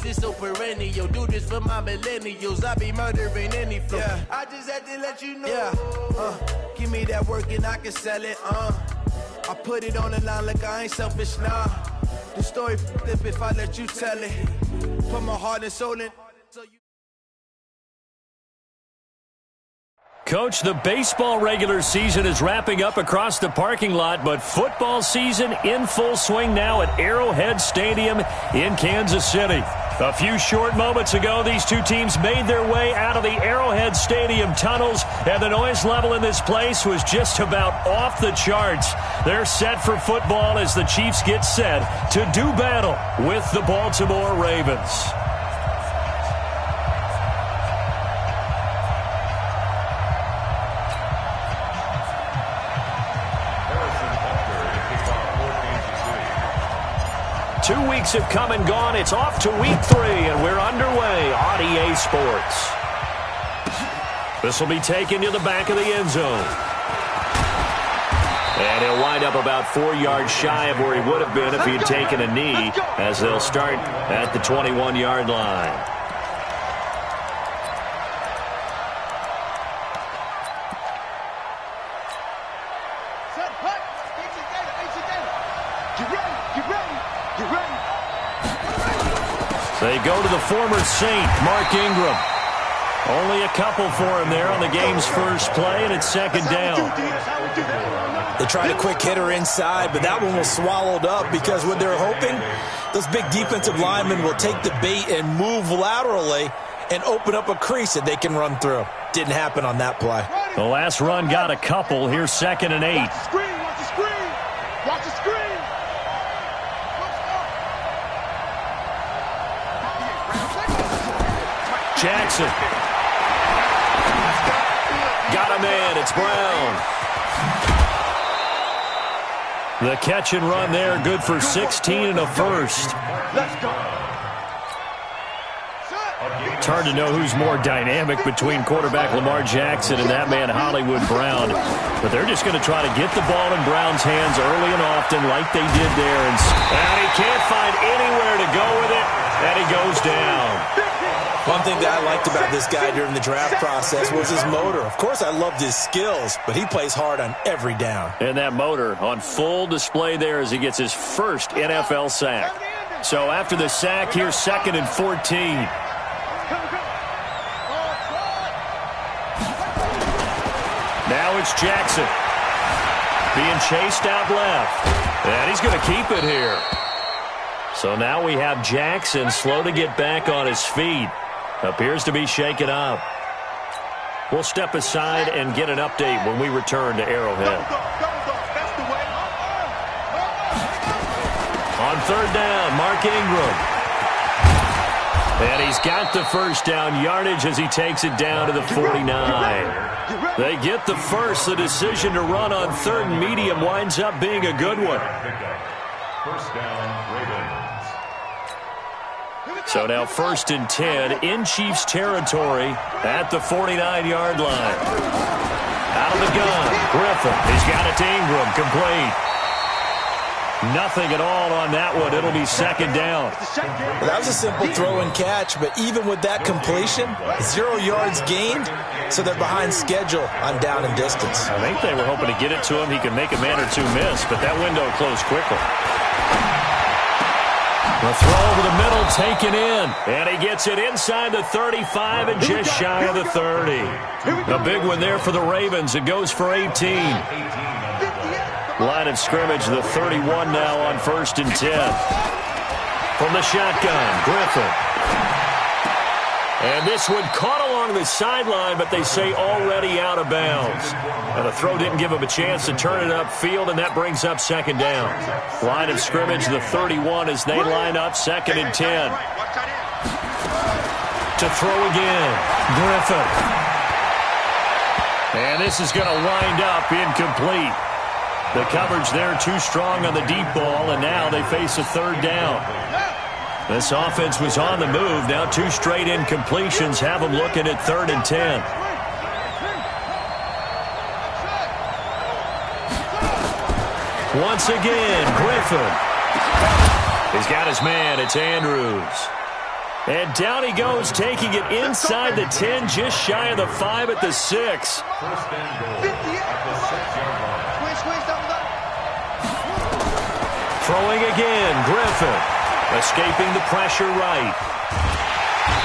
is so perennial. Do this for my millennials. I be murdering any flow. Yeah. I just had to let you know. Yeah. Give me that work and I can sell it. I put it on the line like I ain't selfish, nah. The story flip if I let you tell it. Put my heart and soul in. Coach, the baseball regular season is wrapping up across the parking lot, but football season in full swing now at Arrowhead Stadium in Kansas City. A few short moments ago, these two teams made their way out of the Arrowhead Stadium tunnels, and the noise level in this place was just about off the charts. They're set for football as the Chiefs get set to do battle with the Baltimore Ravens. Two weeks have come and gone. It's off to week 3, and we're underway on EA Sports. This will be taken to the back of the end zone. And he'll wind up about 4 yards shy of where he would have been if he'd taken a knee, as they'll start at the 21-yard line. They go to the former Saint, Mark Ingram. Only a couple for him there on the game's first play, and it's second down. They tried a quick hitter inside, but that one was swallowed up because what they're hoping, those big defensive linemen will take the bait and move laterally and open up a crease that they can run through. Didn't happen on that play. The last run got a couple. Here's 2nd and 8. Watch the screen, watch the screen. Watch the screen. Jackson. Got a man. It's Brown. The catch and run there, good for 16 and a first. Let's go. It's hard to know who's more dynamic between quarterback Lamar Jackson and that man Hollywood Brown. But they're just going to try to get the ball in Brown's hands early and often like they did there. And he can't find anywhere to go with it, and he goes down. One thing that I liked about this guy during the draft process was his motor. Of course, I loved his skills, but he plays hard on every down. And that motor on full display there as he gets his first NFL sack. So after the sack, here's 2nd and 14. Now it's Jackson being chased out left. And he's going to keep it here. So now we have Jackson slow to get back on his feet. Appears to be shaken up. We'll step aside and get an update when we return to Arrowhead. On 3rd down, Mark Ingram. And he's got the first down yardage as he takes it down to the 49. They get the first. The decision to run on 3rd and medium winds up being a good one. First down, Ravens. So now 1st and 10 in Chiefs territory at the 49-yard line. Out of the gun, Griffin. He's got it to Ingram, complete. Nothing at all on that one. It'll be 2nd down. Well, that was a simple throw and catch, but even with that completion, 0 yards gained, so they're behind schedule on down and distance. I think they were hoping to get it to him. He could make a man or two miss, but that window closed quickly. The throw over the middle taken in, and he gets it inside the 35 and just shy of the 30. A big one there for the Ravens. It goes for 18. Line of scrimmage, the 31 now on 1st and 10. From the shotgun, Griffin. And this one caught along the sideline, but they say already out of bounds. And the throw didn't give him a chance to turn it upfield, and that brings up 2nd down. Line of scrimmage, the 31 as they line up 2nd and 10. To throw again, Griffin. And this is going to wind up incomplete. The coverage there too strong on the deep ball, and now they face a 3rd down. This offense was on the move. Now 2 straight incompletions have them looking at 3rd and 10. Once again, Griffin. He's got his man. It's Andrews. And down he goes, taking it inside the 10, just shy of the 5 at the 6. Throwing again, Griffin. Escaping the pressure right.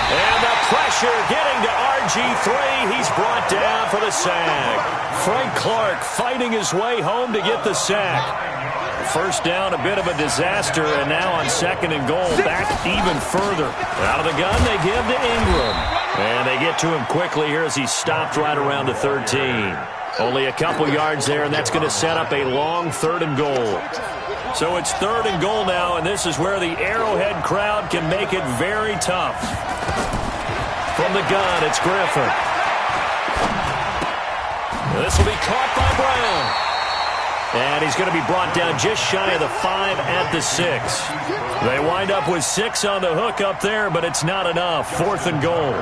And the pressure getting to RG3. He's brought down for the sack. Frank Clark fighting his way home to get the sack. First down, a bit of a disaster, and now on 2nd and goal, back even further. Out of the gun, they give to Ingram. And they get to him quickly here as he's stopped right around the 13. Only a couple yards there, and that's going to set up a long 3rd and goal. So it's 3rd and goal now, and this is where the Arrowhead crowd can make it very tough. From the gun, it's Griffin. This will be caught by Brown. And he's going to be brought down just shy of the 5 at the 6. They wind up with 6 on the hook up there, but it's not enough. 4th and goal.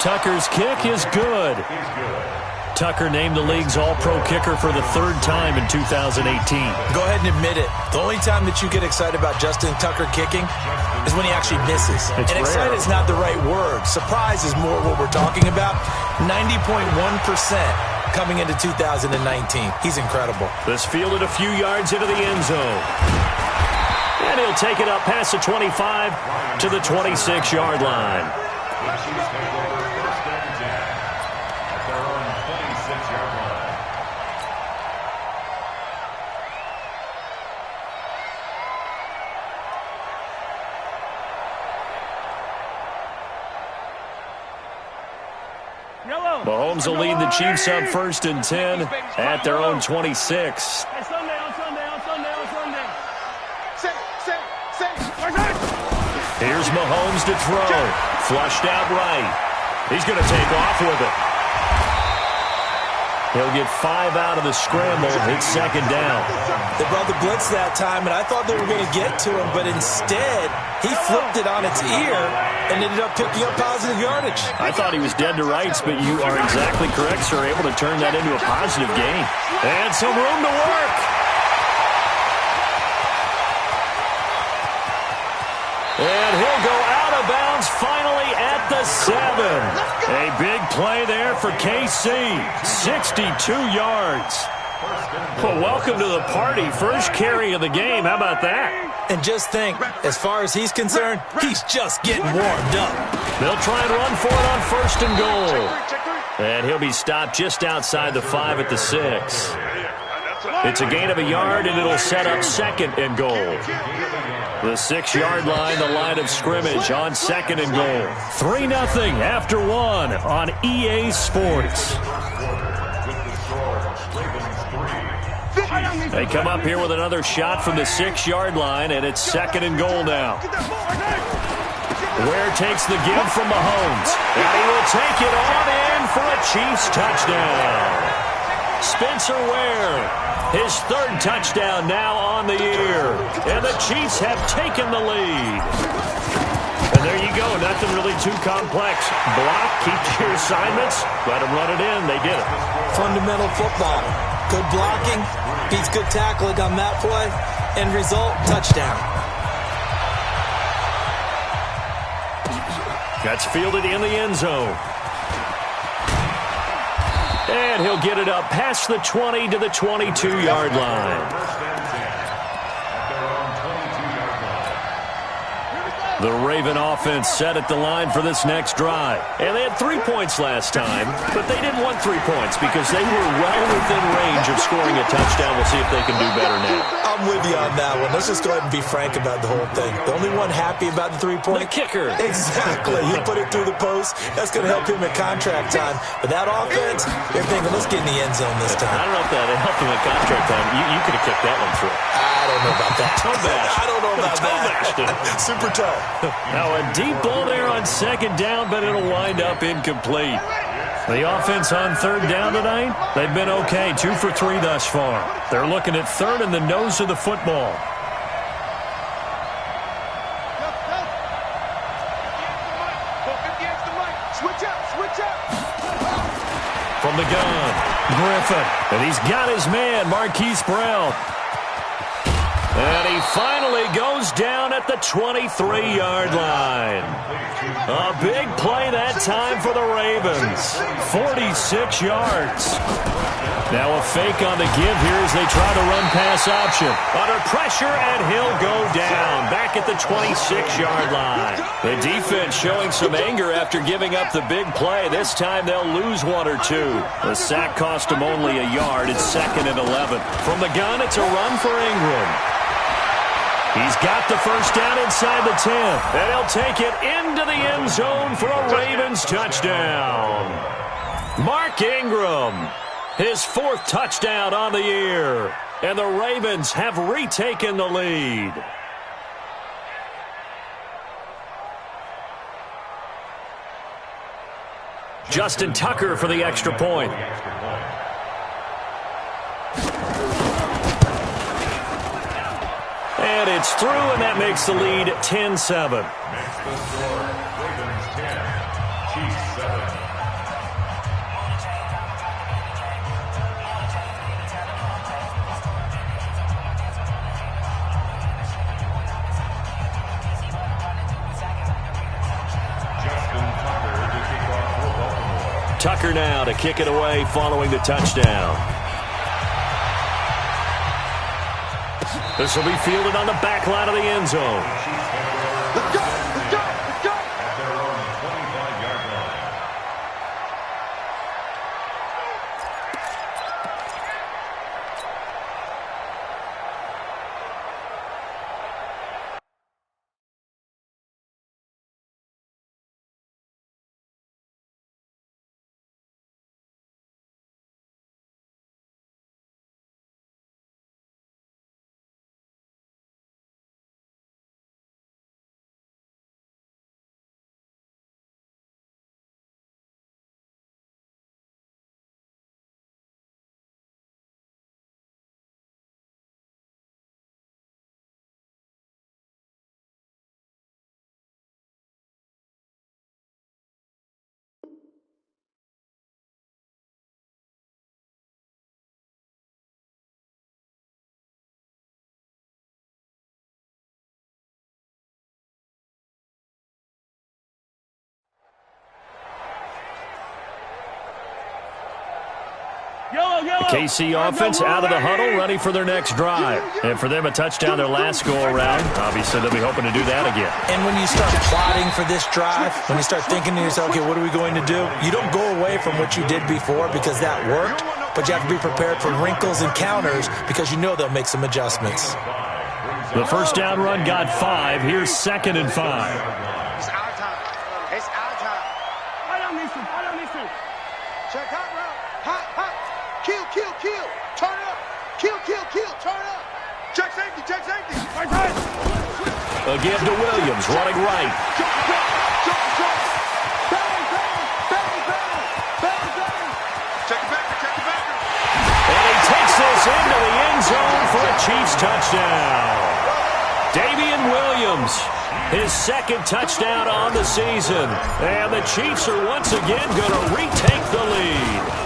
Tucker's kick is good. Tucker named the league's all-pro kicker for the 3rd time in 2018. Go ahead and admit it. The only time that you get excited about Justin Tucker kicking is when he actually misses. It's and excited is not the right word. Surprise is more what we're talking about. 90.1% coming into 2019. He's incredible. This fielded a few yards into the end zone. And he'll take it up past the 25 to the 26-yard line. Mahomes will lead the Chiefs up 1st and 10 at their own 26. Here's Mahomes to throw. Flushed out right. He's going to take off with it. He'll get 5 out of the scramble. It's 2nd down. They brought the blitz that time, and I thought they were going to get to him, but instead he flipped it on its ear and ended up picking up positive yardage. I thought he was dead to rights, but you are exactly correct, sir. Able to turn that into a positive gain. And some room to work. And he'll go out of bounds finally at the 7. A big play there for KC. 62 yards. Well, welcome to the party. First carry of the game. How about that? And just think, as far as he's concerned, he's just getting warmed up. They'll try and run for it on 1st and goal. And he'll be stopped just outside the 5 at the 6. It's a gain of a yard, and it'll set up 2nd and goal. The 6-yard line, the line of scrimmage on 2nd and goal. 3-0 after 1 on EA Sports. They come up here with another shot from the 6-yard line, and it's 2nd and goal now. Ware takes the give from Mahomes, and he will take it on in for a Chiefs touchdown. Spencer Ware, his 3rd touchdown now on the year, and the Chiefs have taken the lead. And there you go, nothing really too complex. Block, keep to your assignments, let them run it in. They did it. Fundamental football. Good blocking, beats good tackling on that play. End result, touchdown. That's fielded in the end zone. And he'll get it up past the 20 to the 22-yard line. The Raven offense set at the line for this next drive. And they had 3 points last time, but they didn't want 3 points because they were well within range of scoring a touchdown. We'll see if they can do better now. I'm with you on that one. Let's just go ahead and be frank about the whole thing. The only one happy about the 3-point? The kicker. Exactly. He put it through the post. That's going to help him at contract time. But that offense, they're thinking, let's get in the end zone this time. I don't know if that helped him at contract time. You could have kicked that one through. I don't know about that. Toe bash. I don't know about that. Super toe. Now a deep ball there on 2nd down, but it'll wind up incomplete. The offense on 3rd down tonight, they've been okay. 2 for 3 thus far. They're looking at 3rd and the nose of the football. From the gun, Griffin. And he's got his man, Marquise Brown. finally goes down at the 23-yard line. A big play that time for the Ravens. 46 yards. Now a fake on the give here as they try to run pass option. Under pressure, and he'll go down back at the 26-yard line. The defense showing some anger after giving up the big play. This time they'll lose one or two. The sack cost them only a yard. It's 2nd and 11. From the gun, it's a run for Ingram. He's got the first down inside the 10, and he'll take it into the end zone for a Ravens touchdown. Mark Ingram, his 4th touchdown on the year, and the Ravens have retaken the lead. Justin Tucker for the extra point. And it's through, and that makes the lead 10-7. Makes the score Ravens 10, Chiefs 7. Justin Tucker to kick off for Baltimore. Tucker now to kick it away following the touchdown. This will be fielded on the back line of the end zone. Let's go! Let's go! Let's go! At their own 25-yard line. The KC offense out of the huddle, ready for their next drive. And for them, a touchdown their last go-around. Obviously, they'll be hoping to do that again. And when you start plotting for this drive, when you start thinking to yourself, okay, what are we going to do? You don't go away from what you did before because that worked, but you have to be prepared for wrinkles and counters because you know they'll make some adjustments. The first down run got 5. Here's 2nd and 5. It's our time. It's our time. Check hot route. Hot, hot. Kill, kill, kill. Turn up. Kill, kill, kill. Turn up. Check safety, check safety. Right, right. Again to Williams, running right. Jump, jump, jump, jump. Bang, bang, bang, bang, bang, bang. Check it back, check it back. And he takes this into the end zone for a Chiefs touchdown. Damian Williams, his 2nd touchdown on the season. And the Chiefs are once again going to retake the lead.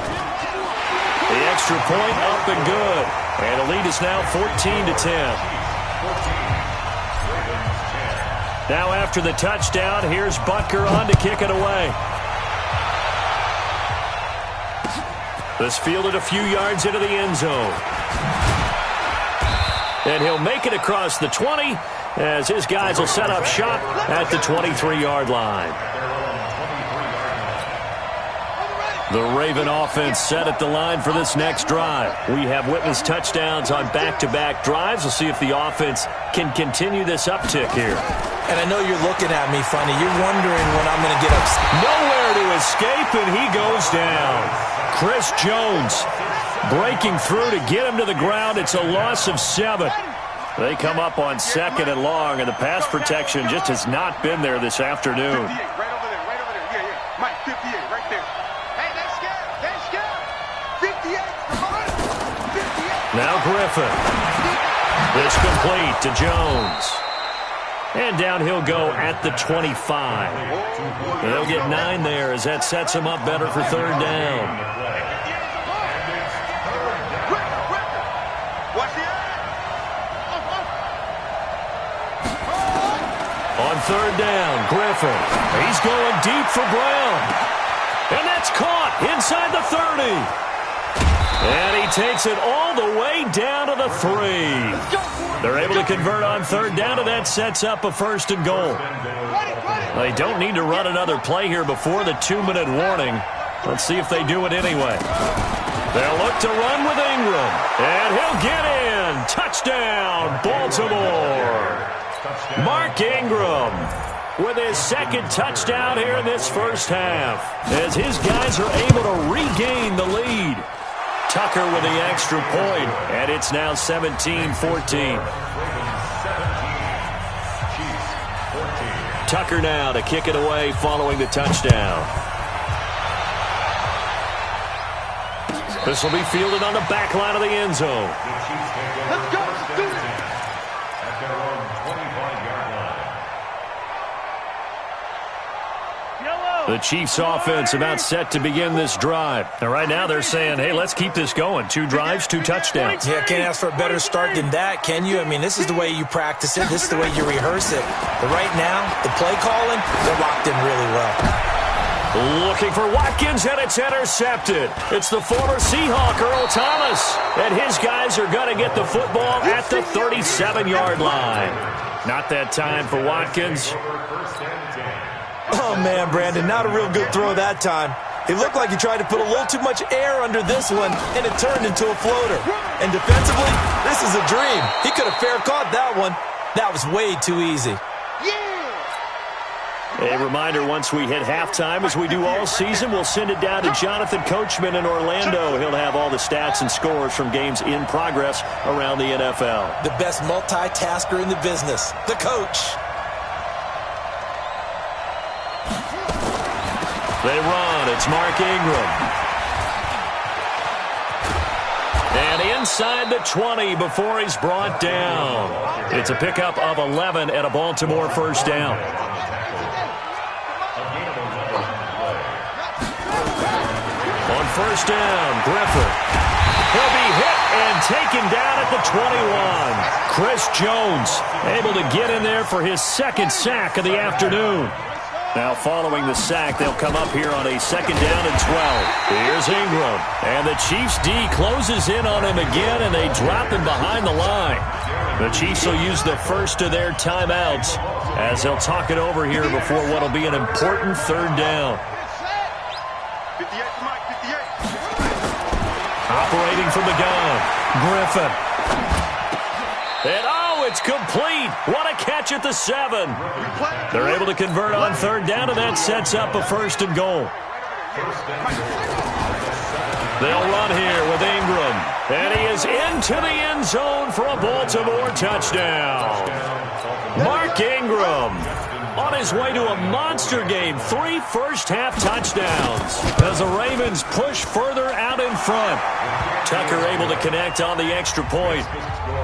The extra point up and good. And the lead is now 14-10. Now after the touchdown, here's Butker on to kick it away. This fielded a few yards into the end zone. And he'll make it across the 20 as his guys will set up shop at the 23-yard line. The Raven offense set at the line for this next drive. We have witnessed touchdowns on back-to-back drives. We'll see if the offense can continue this uptick here. And I know you're looking at me funny. You're wondering when I'm going to get upset. Nowhere to escape, and he goes down. Chris Jones breaking through to get him to the ground. It's a loss of 7. They come up on 2nd and long, and the pass protection just has not been there this afternoon. 58, right over there, right over there. Yeah, yeah. Mike, 58, right there. Hey, they're scared. They're scared. 58, 58. Now Griffin. This complete to Jones. And down he'll go at the 25. They'll get 9 there as that sets him up better for 3rd down. On third down, Griffin. He's going deep for Brown. And that's caught inside the 30. And he takes it all the way down to the 3. They're able to convert on third down, and that sets up a 1st and goal. They don't need to run another play here before the 2-minute warning. Let's see if they do it anyway. They'll look to run with Ingram. And he'll get in. Touchdown, Baltimore. Mark Ingram with his 2nd touchdown here in this first half, as his guys are able to regain the lead. Tucker with the extra point, and it's now 17-14. Tucker now to kick it away following the touchdown. This will be fielded on the back line of the end zone. Let's go. Let's do it. At their own 25-yard line. The Chiefs offense about set to begin this drive. And right now they're saying, hey, let's keep this going. 2 drives, 2 touchdowns. Yeah, can't ask for a better start than that, can you? I mean, this is the way you practice it. This is the way you rehearse it. But right now, the play calling, they're locked in really well. Looking for Watkins, and it's intercepted. It's the former Seahawk, Earl Thomas. And his guys are going to get the football at the 37-yard line. Not that time for Watkins. Oh, man, Brandon, not a real good throw that time. It looked like he tried to put a little too much air under this one, and it turned into a floater. And defensively, this is a dream. He could have fair caught that one. That was way too easy. A reminder, once we hit halftime, as we do all season, we'll send it down to Jonathan Coachman in Orlando. He'll have all the stats and scores from games in progress around the NFL. The best multitasker in the business, the coach. They run. It's Mark Ingram. And inside the 20 before he's brought down. It's a pickup of 11 and a Baltimore first down. On first down, Griffin. He'll be hit and taken down at the 21. Chris Jones able to get in there for his 2nd sack of the afternoon. Now following the sack, they'll come up here on a 2nd down and 12. Here's Ingram. And the Chiefs D closes in on him again, and they drop him behind the line. The Chiefs will use the first of their timeouts as they'll talk it over here before what will be an important 3rd down. 58 to Mike, 58. Operating from the gun, Griffin. And it's complete. What a catch at the 7. They're able to convert on 3rd down, and that sets up a 1st and goal. They'll run here with Ingram. And he is into the end zone for a Baltimore touchdown. Mark Ingram on his way to a monster game. 3 first-half touchdowns as the Ravens push further out in front. Tucker able to connect on the extra point.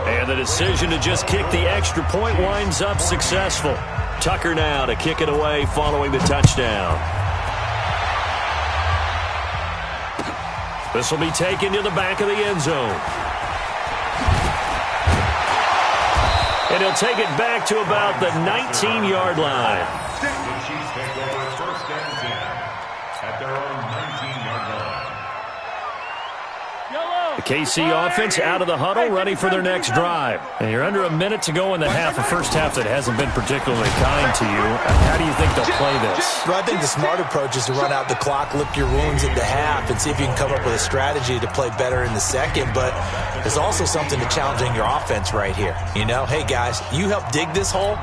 And the decision to just kick the extra point winds up successful. Tucker now to kick it away following the touchdown. This will be taken to the back of the end zone. And he'll take it back to about the 19-yard line. The Chiefs take over 1st and 10 at their own 19-yard line. The KC offense out of the huddle, ready for their next drive. And you're under a minute to go in the half, a first half that hasn't been particularly kind to you. How do you think they'll play this? Well, I think the smart approach is to run out the clock, lick your wounds at the half, and see if you can come up with a strategy to play better in the second. But there's also something to challenging your offense right here. You know, hey, guys, you help dig this hole.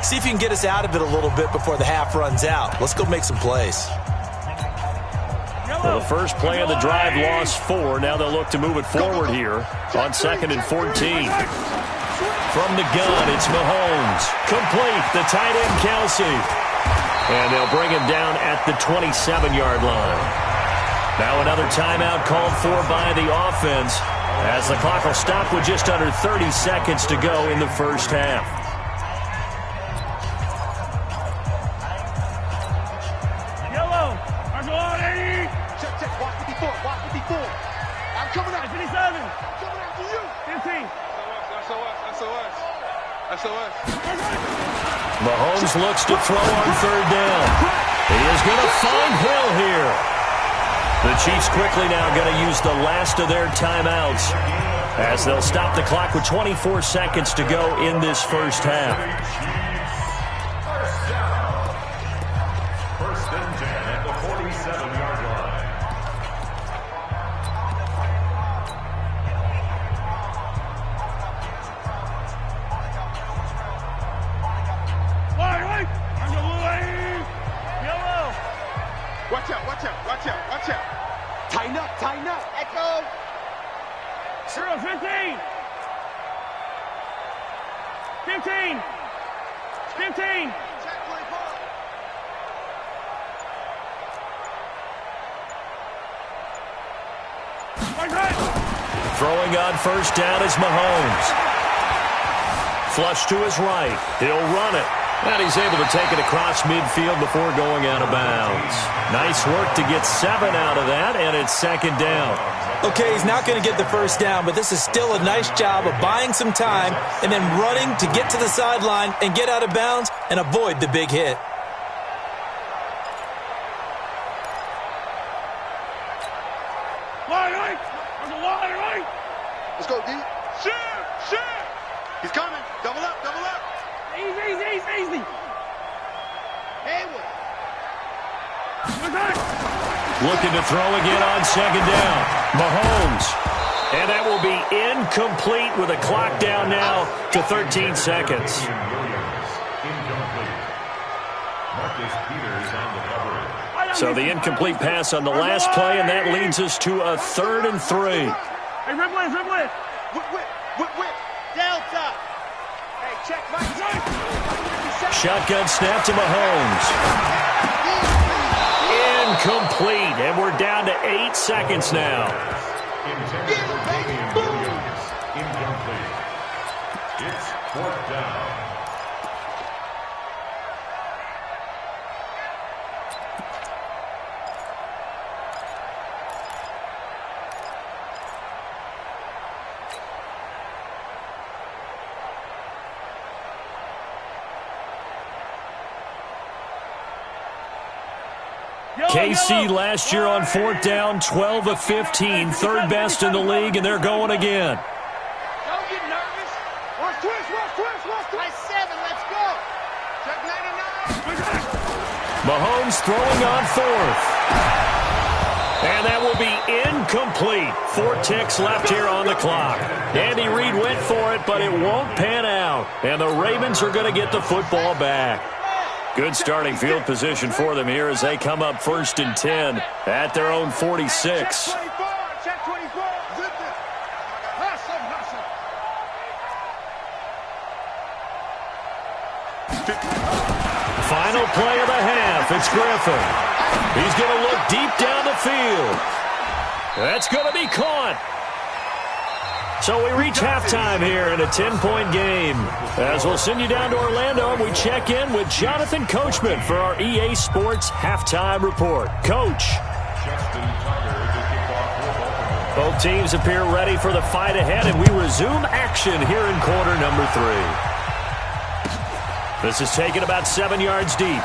See if you can get us out of it a little bit before the half runs out. Let's go make some plays. Well, the first play of the drive lost 4. Now they'll look to move it forward here on 2nd and 14. From the gun, it's Mahomes. Complete, the tight end, Kelsey. And they'll bring him down at the 27-yard line. Now another timeout called for by the offense as the clock will stop with just under 30 seconds to go in the first half. SOS. Mahomes looks to throw on third down. He is going to find Hill here. The Chiefs quickly now going to use the last of their timeouts as they'll stop the clock with 24 seconds to go in this first half. First and 10 at the 47-yard line. Watch out, watch out, watch out, watch out. Tighten up, tighten up. Echo. 15. 15. 15. Check 24. Throwing on first down is Mahomes. Flush to his right. He'll run it. And he's able to take it across midfield before going out of bounds. Nice work to get 7 out of that, and it's second down. Okay, he's not going to get the first down, but this is still a nice job of buying some time and then running to get to the sideline and get out of bounds and avoid the big hit. Let's go, D. Shoot! He's coming. Double up, double up. Easy. Haywood. Looking to throw again on second down. Mahomes. And that will be incomplete with a clock down now to 13 seconds. So the incomplete pass on the last play, and that leads us to a 3rd and 3. Hey, Riblet. Whip. Delta. Hey, check my Shotgun snap to Mahomes. Incomplete, and we're down to 8 seconds now. Incomplete. It's 4th down. KC last year on 4th down, 12 of 15, 3rd best in the league, and they're going again. Don't get nervous. Watch twist. Nice 7, let's go. Check 99. Mahomes throwing on 4th. And that will be incomplete. 4 ticks left here on the clock. Andy Reid went for it, but it won't pan out. And the Ravens are going to get the football back. Good starting field position for them here as they come up 1st and 10 at their own 46. Check 24. Hustle. Final play of the half. It's Griffin. He's going to look deep down the field. That's going to be caught. So we reach halftime here in a 10-point game. As we'll send you down to Orlando, and we check in with Jonathan Coachman for our EA Sports Halftime Report. Coach. Both teams appear ready for the fight ahead, and we resume action here in quarter number 3. This is taken about 7 yards deep.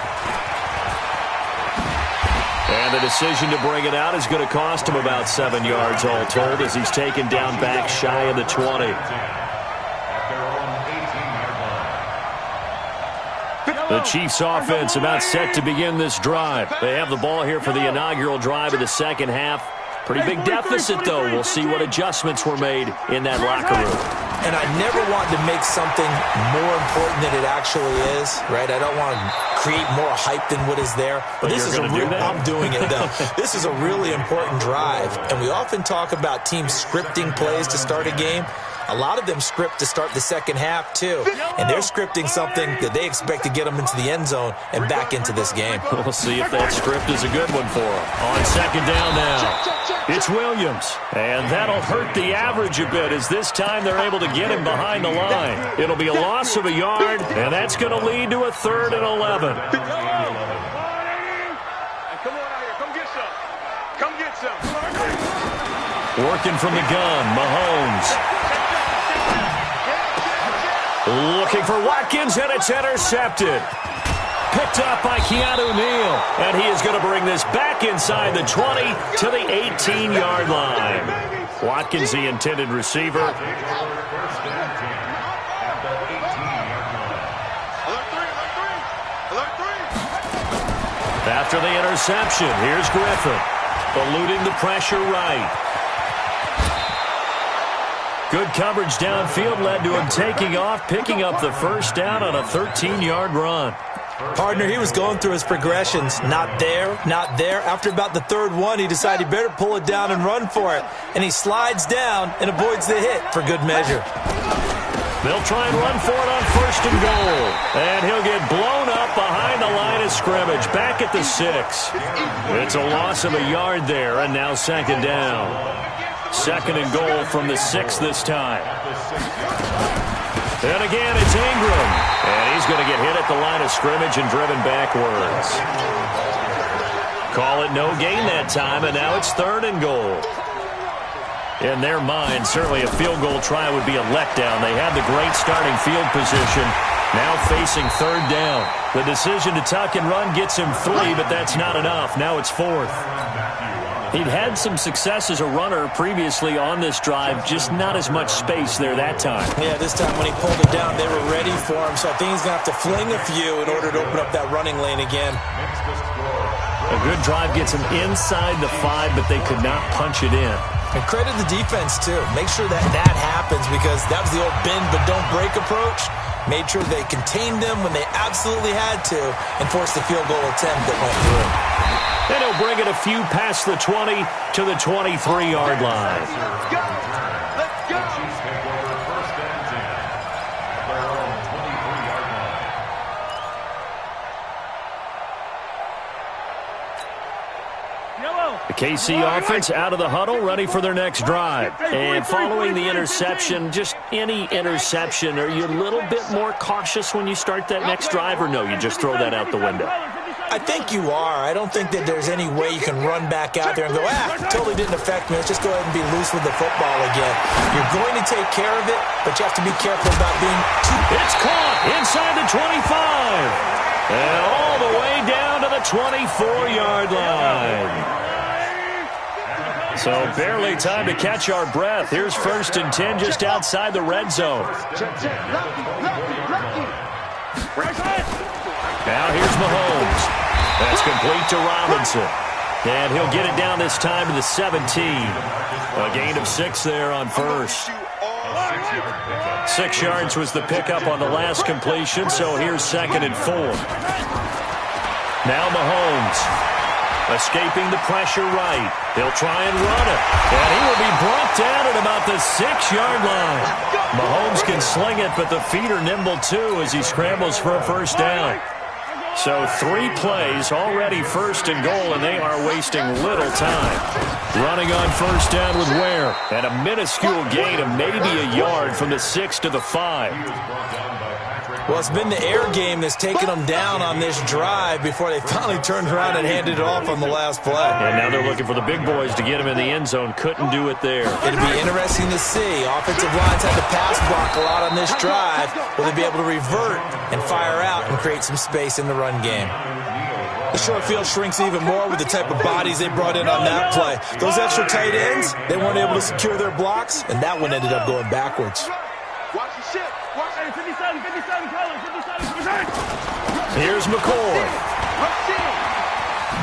And the decision to bring it out is going to cost him about 7 yards all told as he's taken down back shy of the 20. The Chiefs offense about set to begin this drive. They have the ball here for the inaugural drive of the second half. Pretty big deficit, though. We'll see what adjustments were made in that locker room. And I never want to make something more important than it actually is, right? I don't want to create more hype than what is there. But this is I'm doing it, though. This is a really important drive. And we often talk about teams scripting plays to start a game. A lot of them script to start the second half, too. And they're scripting something that they expect to get them into the end zone and back into this game. We'll see if that script is a good one for them. On second down now, it's Williams. And that'll hurt the average a bit as this time they're able to get him behind the line. It'll be a loss of a yard, and that's going to lead to a 3rd and 11. Come on out here. Come get some. Come get some. Working from the gun, Mahomes. Looking for Watkins, and it's intercepted. Picked up by Keanu Neal, and he is going to bring this back inside the 20 to the 18-yard line. Watkins, the intended receiver. After the interception, here's Griffin, eluding the pressure right. Good coverage downfield led to him taking off, picking up the first down on a 13-yard run. Partner, he was going through his progressions. Not there, not there. After about the third one, he decided he better pull it down and run for it. And he slides down and avoids the hit for good measure. They'll try and run for it on first and goal. And he'll get blown up behind the line of scrimmage, back at the 6. It's a loss of a yard there, and now second down. Second and goal from the 6 this time. And again, it's Ingram. And he's going to get hit at the line of scrimmage and driven backwards. Call it no gain that time, and now it's third and goal. In their mind, certainly a field goal try would be a letdown. They had the great starting field position, now facing third down. The decision to tuck and run gets him 3, but that's not enough. Now it's fourth. He'd had some success as a runner previously on this drive, just not as much space there that time. Yeah, this time when he pulled it down, they were ready for him, so I think he's going to have to fling a few in order to open up that running lane again. A good drive gets him inside the 5, but they could not punch it in. And credit the defense, too. Make sure that happens, because that was the old bend but don't break approach. Made sure they contained them when they absolutely had to and forced the field goal attempt that went through. And he'll bring it a few past the 20 to the 23-yard line. Let's go! Let's go! The KC offense out of the huddle, ready for their next drive. And following the interception, just any interception, are you a little bit more cautious when you start that next drive, or no, you just throw that out the window? I think you are. I don't think that there's any way you can run back out there and go, totally didn't affect me. Let's just go ahead and be loose with the football again. You're going to take care of it, but you have to be careful about being too... It's caught inside the 25. And all the way down to the 24-yard line. So barely time to catch our breath. Here's first and 10 just outside the red zone. Now here's Mahomes. That's complete to Robinson. And he'll get it down this time to the 17. A gain of 6 there on first. 6 yards was the pickup on the last completion, so here's second and 4. Now Mahomes. Escaping the pressure right. He'll try and run it. And he will be brought down at about the 6-yard line. Mahomes can sling it, but the feet are nimble too as he scrambles for a first down. So 3 plays, already first and goal, and they are wasting little time. Running on first down with Ware. And a minuscule gain of maybe a yard from the 6 to the 5. Well, it's been the air game that's taken them down on this drive before they finally turned around and handed it off on the last play. And now they're looking for the big boys to get him in the end zone. Couldn't do it there. It'll be interesting to see. Offensive lines had to pass block a lot on this drive. Will they be able to revert and fire out and create some space in the run game? The short field shrinks even more with the type of bodies they brought in on that play. Those extra tight ends, they weren't able to secure their blocks, and that one ended up going backwards. Watch the shit. Watch it. 57, color, 57. Here's McCoy.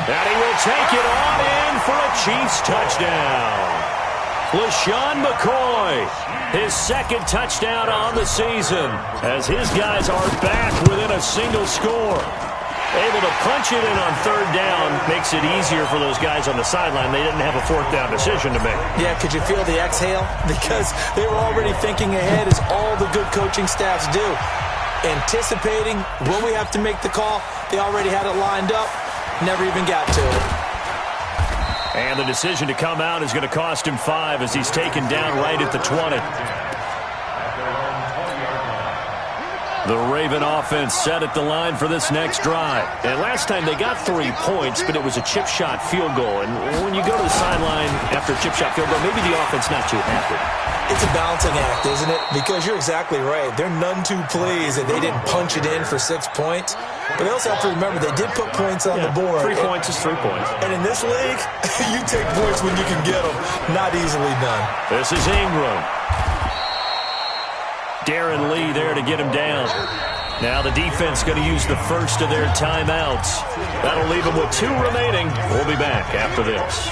And he will take it on in for a Chiefs touchdown. LaShawn McCoy, his second touchdown on the season, as his guys are back within a single score. Able to punch it in on third down makes it easier for those guys on the sideline. They didn't have a fourth down decision to make. Yeah, could you feel the exhale? Because they were already thinking ahead, as all the good coaching staffs do. Anticipating, will we have to make the call? They already had it lined up, never even got to it. And the decision to come out is going to cost him 5 as he's taken down right at the 20. The Raven offense set at the line for this next drive. And last time they got 3 points, but it was a chip shot field goal. And when you go to the sideline after a chip shot field goal, maybe the offense not too happy. It's a balancing act, isn't it? Because you're exactly right. They're none too pleased that they didn't punch it in for 6 points. But they also have to remember they did put points on the board. 3 points is 3 points. And in this league, you take points when you can get them. Not easily done. This is Ingram. Darren Lee there to get him down. Now the defense going to use the first of their timeouts. That'll leave them with 2 remaining. We'll be back after this.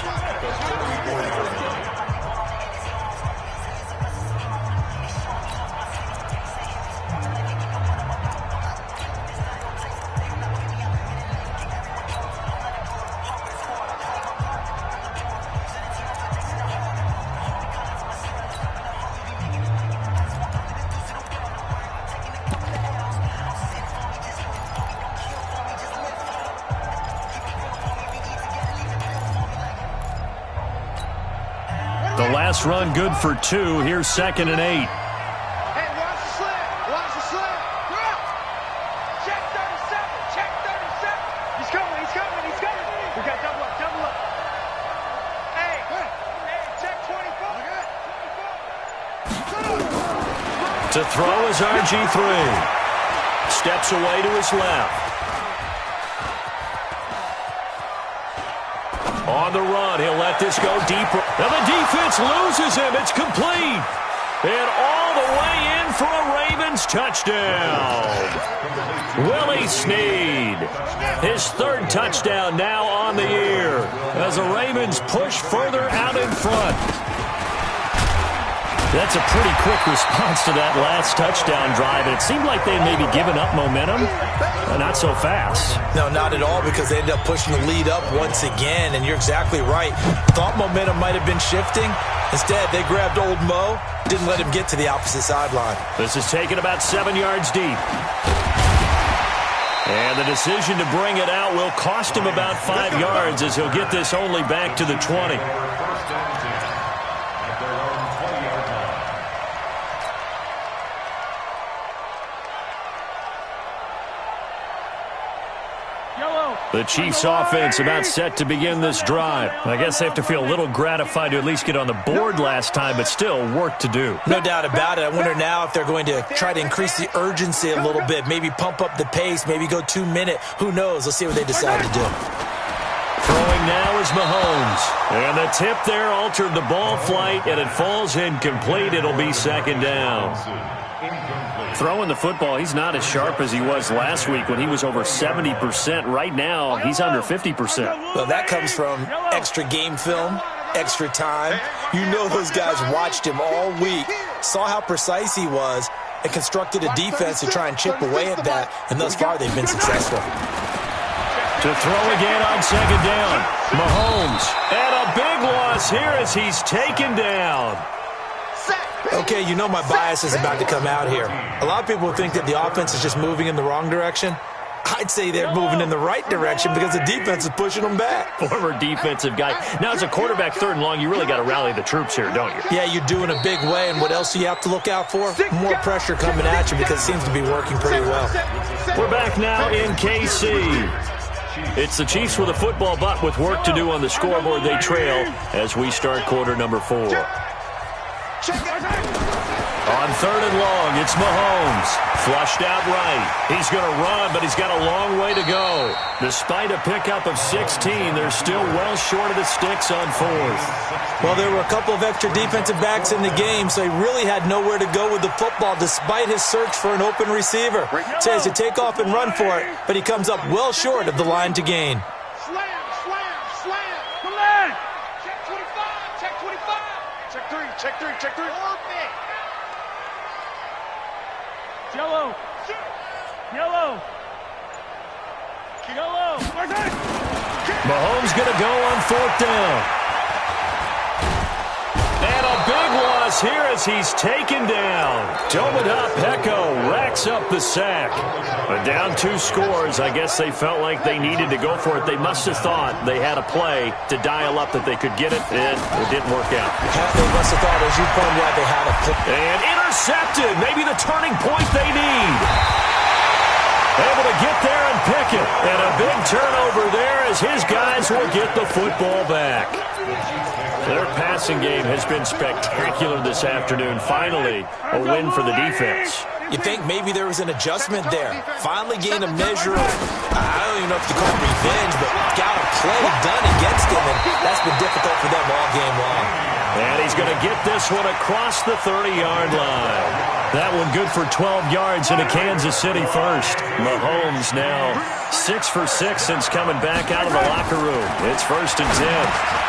The last run good for 2. Here's 2nd and 8. Hey, watch the slant. Watch the slant. Check 37. Check 37. He's coming. He's coming. He's coming. We got double up. Double up. Hey, check 24. To throw is RG3. Steps away to his left. On the run, he'll let this go deeper. Now the defense loses him. It's complete. And all the way in for a Ravens touchdown. Willie Snead. His 3rd touchdown now on the year as the Ravens push further out in front. That's a pretty quick response to that last touchdown drive. And it seemed like they had maybe given up momentum. Not so fast. No, not at all, because they ended up pushing the lead up once again. And you're exactly right. Thought momentum might have been shifting. Instead, they grabbed old Mo. Didn't let him get to the opposite sideline. This is taken about 7 yards deep. And the decision to bring it out will cost him about 5 yards as he'll get this only back to the 20. The Chiefs offense about set to begin this drive. I guess they have to feel a little gratified to at least get on the board last time, but still work to do. No doubt about it. I wonder now if they're going to try to increase the urgency a little bit, maybe pump up the pace, maybe go 2 minute. Who knows? Let's see what they decide to do. Throwing now is Mahomes. And the tip there altered the ball flight, and it falls incomplete. It'll be 2nd down. Throwing the football, he's not as sharp as he was last week when he was over 70%. Right now, he's under 50%. Well, that comes from extra game film, extra time. You know those guys watched him all week, saw how precise he was, and constructed a defense to try and chip away at that, and thus far they've been successful. To throw again on 2nd down. Mahomes, and a big loss here as he's taken down. Okay, you know my bias is about to come out here. A lot of people think that the offense is just moving in the wrong direction. I'd say they're moving in the right direction because the defense is pushing them back. Former defensive guy. Now, as a quarterback 3rd and long, you really got to rally the troops here, don't you? Yeah, you do in a big way, and what else do you have to look out for? More pressure coming at you because it seems to be working pretty well. We're back now in KC. It's the Chiefs with a football, but with work to do on the scoreboard. They trail as we start quarter number 4. On 3rd and long, it's Mahomes. Flushed out right. He's going to run, but he's got a long way to go. Despite a pickup of 16, they're still well short of the sticks on 4th. Well, there were a couple of extra defensive backs in the game, so he really had nowhere to go with the football despite his search for an open receiver. So he has to take off and run for it, but he comes up well short of the line to gain. Slam, slam, slam. Come on. Check 25, check 25. Check 3, check 3, check 3. Yellow. Yellow. Yellow. Mahomes going to go on 4th down. And a big loss here as he's taken down. Tomoda Peko racks up the sack. But down 2 scores, I guess they felt like they needed to go for it. They must have thought they had a play to dial up that they could get it. It didn't work out. They must have thought, as you pointed out, they had a play. And intercepted. Maybe the turning point they need. Able to get there and pick it. And a big turnover there as his guys will get the football back. Their passing game has been spectacular this afternoon. Finally, a win for the defense. You think maybe there was an adjustment there. Finally gained a measure of, I don't even know if you call it revenge, but got a play done against him, and that's been difficult for them all game long. And he's going to get this one across the 30-yard line. That one good for 12 yards into Kansas City first. Mahomes now 6 for 6 since coming back out of the locker room. It's 1st and 10.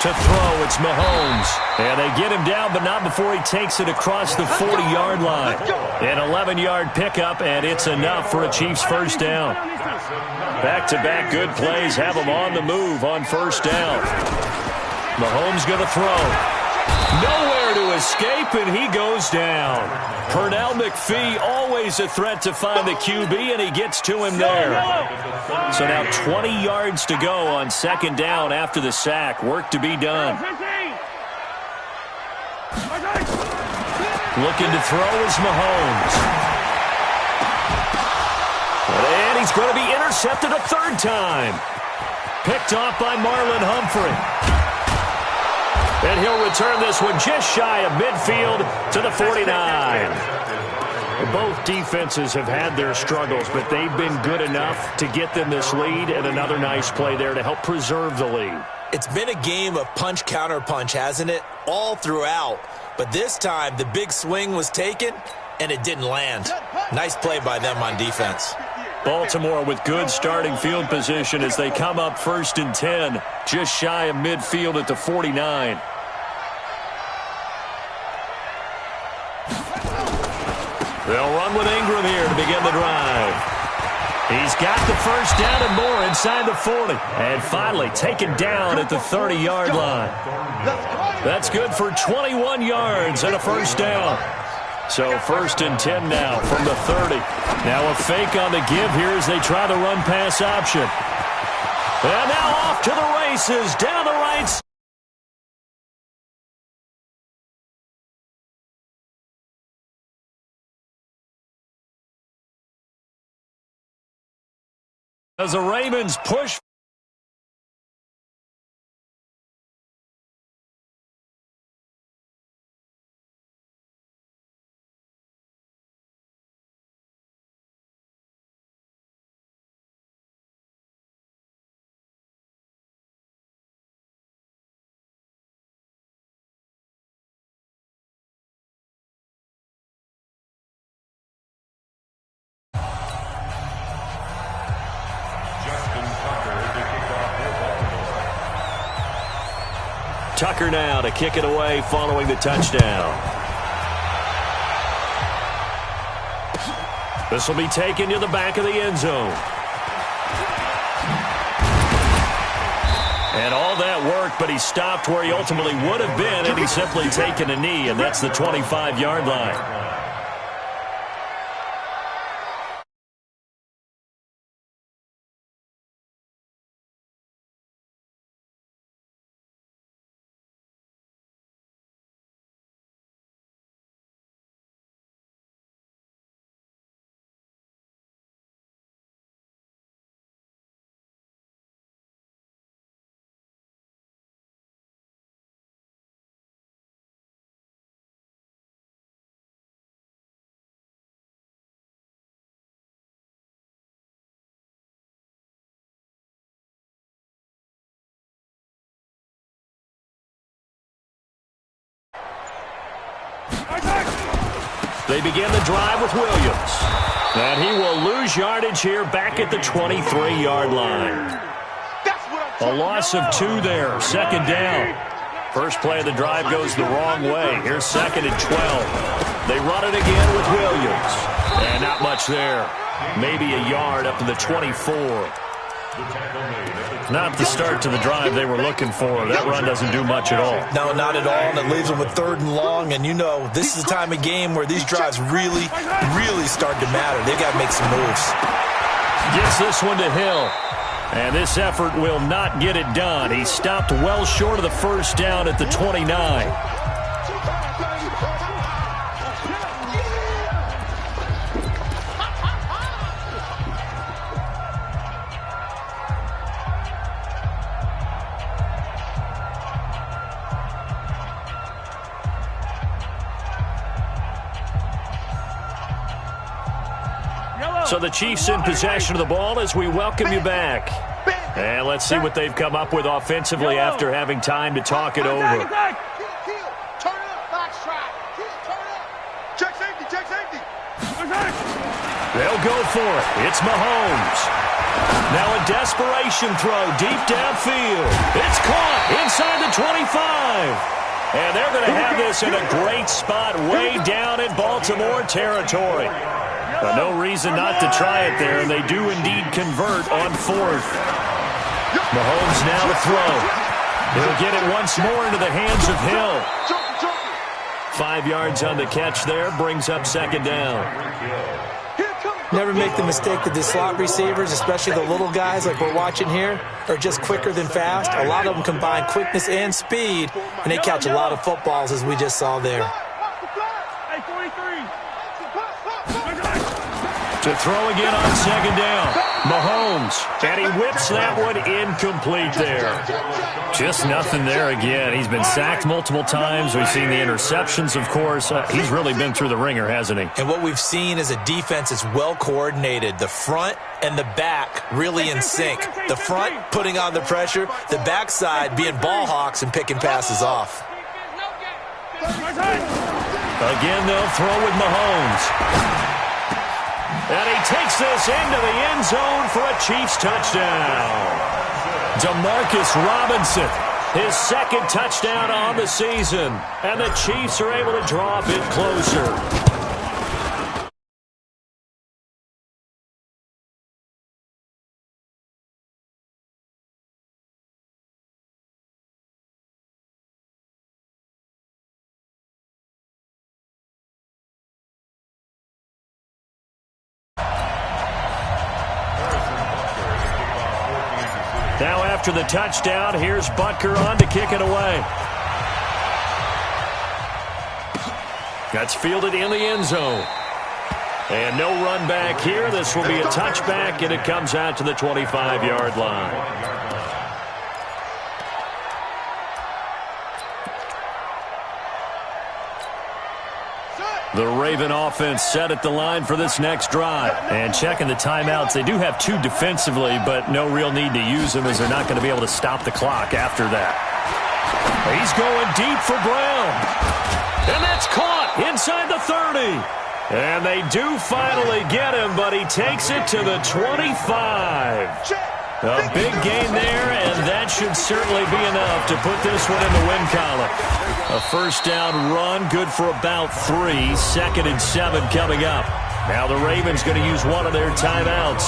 To throw, it's Mahomes. And they get him down, but not before he takes it across the 40-yard line. An 11-yard pickup, and it's enough for a Chiefs first down. Back-to-back good plays have him on the move on first down. Mahomes going to throw. Nowhere to escape, and he goes down. Pernell McPhee, always a threat to find the QB, and he gets to him there. So now 20 yards to go on 2nd down after the sack. Work to be done. Looking to throw is Mahomes. And he's going to be intercepted a 3rd time. Picked off by Marlon Humphrey. And he'll return this one just shy of midfield to the 49. Both defenses have had their struggles, but they've been good enough to get them this lead, and another nice play there to help preserve the lead. It's been a game of punch-counter-punch, hasn't it? All throughout. But this time, the big swing was taken, and it didn't land. Nice play by them on defense. Baltimore with good starting field position as they come up 1st and 10, just shy of midfield at the 49. They'll run with Ingram here to begin the drive. He's got the first down and more inside the 40. And finally taken down at the 30-yard line. That's good for 21 yards and a first down. So 1st and 10 now from the 30. Now a fake on the give here as they try the run-pass option. And now off to the races down the right side. As the Ravens push. Tucker now to kick it away following the touchdown. This will be taken to the back of the end zone. And all that work, but he stopped where he ultimately would have been, and he's simply taken a knee, and that's the 25-yard line. They begin the drive with Williams. And he will lose yardage here back at the 23-yard line. A loss of 2 there, 2nd down. First play of the drive goes the wrong way. Here's 2nd and 12. They run it again with Williams. And not much there. Maybe a yard up to the 24. Not the start to the drive they were looking for. That run doesn't do much at all. No, not at all, and it leaves them with 3rd and long. And you know, this is the time of game where these drives really, really start to matter. They've got to make some moves. Gets this one to Hill. And this effort will not get it done. He stopped well short of the first down at the 29. So the Chiefs in possession of the ball as we welcome you back. And let's see what they've come up with offensively after having time to talk it over. Turn up, backstrap. Turn up. Check safety, check safety. They'll go for it. It's Mahomes. Now a desperation throw deep downfield. It's caught inside the 25. And they're going to have this in a great spot way down in Baltimore territory. No reason not to try it there, and they do indeed convert on fourth. Mahomes now to throw. He'll get it once more into the hands of Hill. 5 yards on the catch there, brings up second down. Never make the mistake that the slot receivers, especially the little guys like we're watching here, are just quicker than fast. A lot of them combine quickness and speed, and they catch a lot of footballs, as we just saw there. To throw again on second down. Mahomes, and he whips that one incomplete there. Just nothing there again. He's been sacked multiple times. We've seen the interceptions, of course. He's really been through the ringer, hasn't he? And what we've seen is a defense that's well-coordinated. The front and the back really in sync. The front putting on the pressure, the backside being ball hawks and picking passes off. Again, they'll throw with Mahomes. And he takes this into the end zone for a Chiefs touchdown. Demarcus Robinson, his second touchdown on the season. And the Chiefs are able to draw a bit closer. Now after the touchdown, here's Butker on to kick it away. That's fielded in the end zone. And no run back here. This will be a touchback, and it comes out to the 25-yard line. The Raven offense set at the line for this next drive. And checking the timeouts, they do have two defensively, but no real need to use them as they're not going to be able to stop the clock after that. He's going deep for Brown. And that's caught inside the 30. And they do finally get him, but he takes it to the 25. A big gain there, and that should certainly be enough to put this one in the win column. A first down run, good for about 3. 2nd and 7 coming up. Now the Ravens going to use one of their timeouts.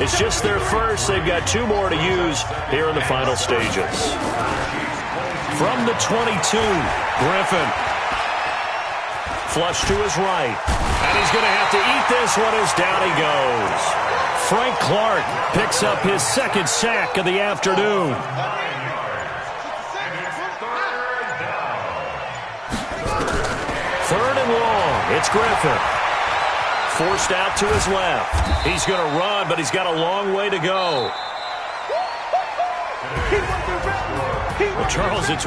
It's just their first. They've got 2 more to use here in the final stages. From the 22, Griffin. Flush to his right. And he's going to have to eat this one as down he goes. Frank Clark picks up his 2nd sack of the afternoon. 3rd and long. It's Griffin. Forced out to his left. He's going to run, but he's got a long way to go. Well, Charles, it's